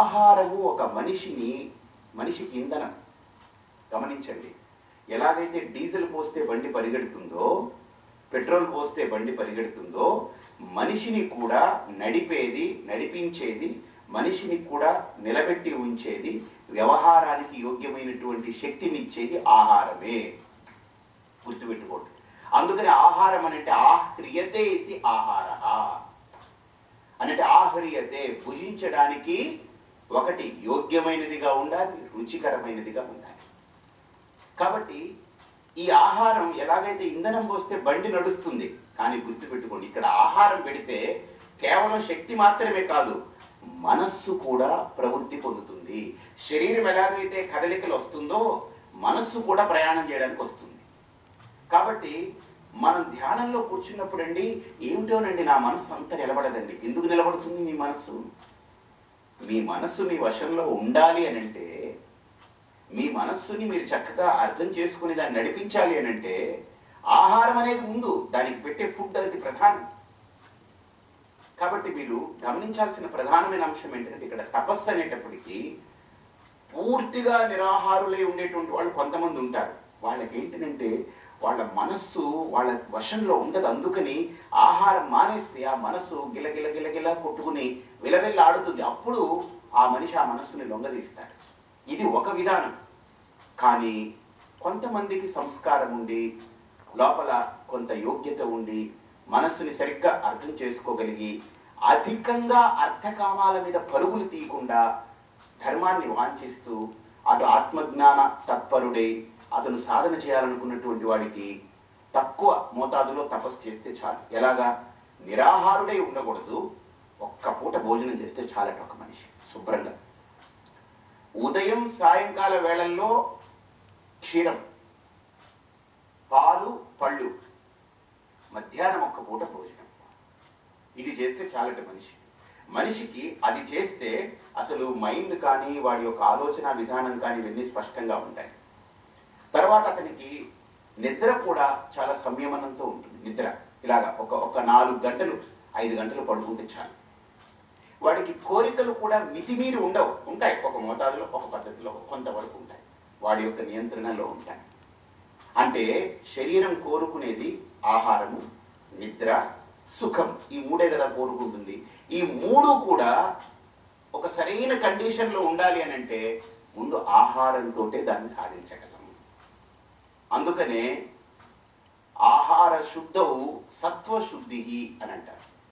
ఆహారము ఒక మనిషికి ఇంధనం. గమనించండి, ఎలాగైతే డీజిల్ పోస్తే బండి పరిగెడుతుందో, పెట్రోల్ పోస్తే బండి పరిగెడుతుందో, మనిషిని కూడా నడిపించేది, మనిషిని కూడా నిలబెట్టి ఉంచేది, వ్యవహారానికి యోగ్యమైనటువంటి శక్తినిచ్చేది ఆహారమే. గుర్తుపెట్టుకోండి. అందుకని ఆహారం అనంటే ఆహ్రియతే ఇది ఆహార అనంటే ఆహ్రియతే భుజించడానికి ఒకటి యోగ్యమైనదిగా ఉండాలి, రుచికరమైనదిగా ఉండాలి. కాబట్టి ఈ ఆహారం ఎలాగైతే ఇంధనం పోస్తే బండి నడుస్తుంది, కానీ గుర్తుపెట్టుకోండి, ఇక్కడ ఆహారం పెడితే కేవలం శక్తి మాత్రమే కాదు, మనస్సు కూడా ప్రవృత్తి పొందుతుంది. శరీరం ఎలాగైతే కదలికలు వస్తుందో మనస్సు కూడా ప్రయాణం చేయడానికి వస్తుంది. కాబట్టి మనం ధ్యానంలో కూర్చున్నప్పుడు అండి, ఏమిటోనండి నా మనస్సు అంతా నిలబడదండి. ఎందుకు నిలబడుతుంది మీ మనస్సు? మీ మనస్సు మీ వశంలో ఉండాలి అనంటే, మీ మనస్సుని మీరు చక్కగా అర్థం చేసుకుని దాన్ని నడిపించాలి అనంటే ఆహారం అనేది ముందు, దానికి పెట్టే ఫుడ్ అది ప్రధానం. కాబట్టి మీరు గమనించాల్సిన ప్రధానమైన అంశం ఏంటంటే, ఇక్కడ తపస్సు అనేటప్పటికీ పూర్తిగా నిరాహారులై ఉండేటువంటి వాళ్ళు కొంతమంది ఉంటారు. వాళ్ళకి ఏంటంటే వాళ్ళ మనస్సు వాళ్ళ వశంలో ఉండదు. అందుకని ఆహారం మానేస్తే ఆ మనస్సు గిలగిల కొట్టుకుని విలవిల్లాడుతుంది. అప్పుడు ఆ మనిషి ఆ మనస్సుని లొంగదీస్తాడు. ఇది ఒక విధానం. కానీ కొంతమందికి సంస్కారం ఉండి, లోపల కొంత యోగ్యత ఉండి, మనస్సుని సరిగ్గా అర్థం చేసుకోగలిగి, అధికంగా అర్థకామాల మీద పరుగులు తీయకుండా ధర్మాన్ని వాంఛిస్తూ అటు ఆత్మజ్ఞాన తత్పరుడై అతను సాధన చేయాలనుకున్నటువంటి వాడికి తక్కువ మోతాదులో తపస్సు చేస్తే చాలు. ఎలాగా? నిరాహారుడై ఉండకూడదు, ఒక్క పూట భోజనం చేస్తే చాలట ఒక మనిషి శుభ్రంగా. ఉదయం సాయంకాల వేళల్లో క్షీరం, పాలు, పళ్ళు, మధ్యాహ్నం ఒక్క పూట భోజనం. ఇది చేస్తే చాలట మనిషికి. అది చేస్తే అసలు మైండ్ కానీ వాడి యొక్క ఆలోచన విధానం కానీ ఇవన్నీ స్పష్టంగా ఉంటాయి. తర్వాత అతనికి నిద్ర కూడా చాలా సంయమనంతో ఉంటుంది. నిద్ర ఇలాగా ఒక 4 గంటలు 5 గంటలు పడుకుంటే చాలు. వాడికి కోరికలు కూడా మితిమీరి ఉంటాయి. ఒక మోతాదులో, ఒక పద్ధతిలో కొంతవరకు ఉంటాయి, వాడి యొక్క నియంత్రణలో ఉంటాయి. అంటే శరీరం కోరుకునేది ఆహారము, నిద్ర, సుఖం, ఈ 3 కదా కోరుకుంటుంది. ఈ 3 కూడా ఒక సరైన కండిషన్లో ఉండాలి అని అంటే ముందు ఆహారంతో దాన్ని సాధించగలం. అందుకనే ఆహార శుద్ధవు సత్వశుద్ధి అని అంటారు.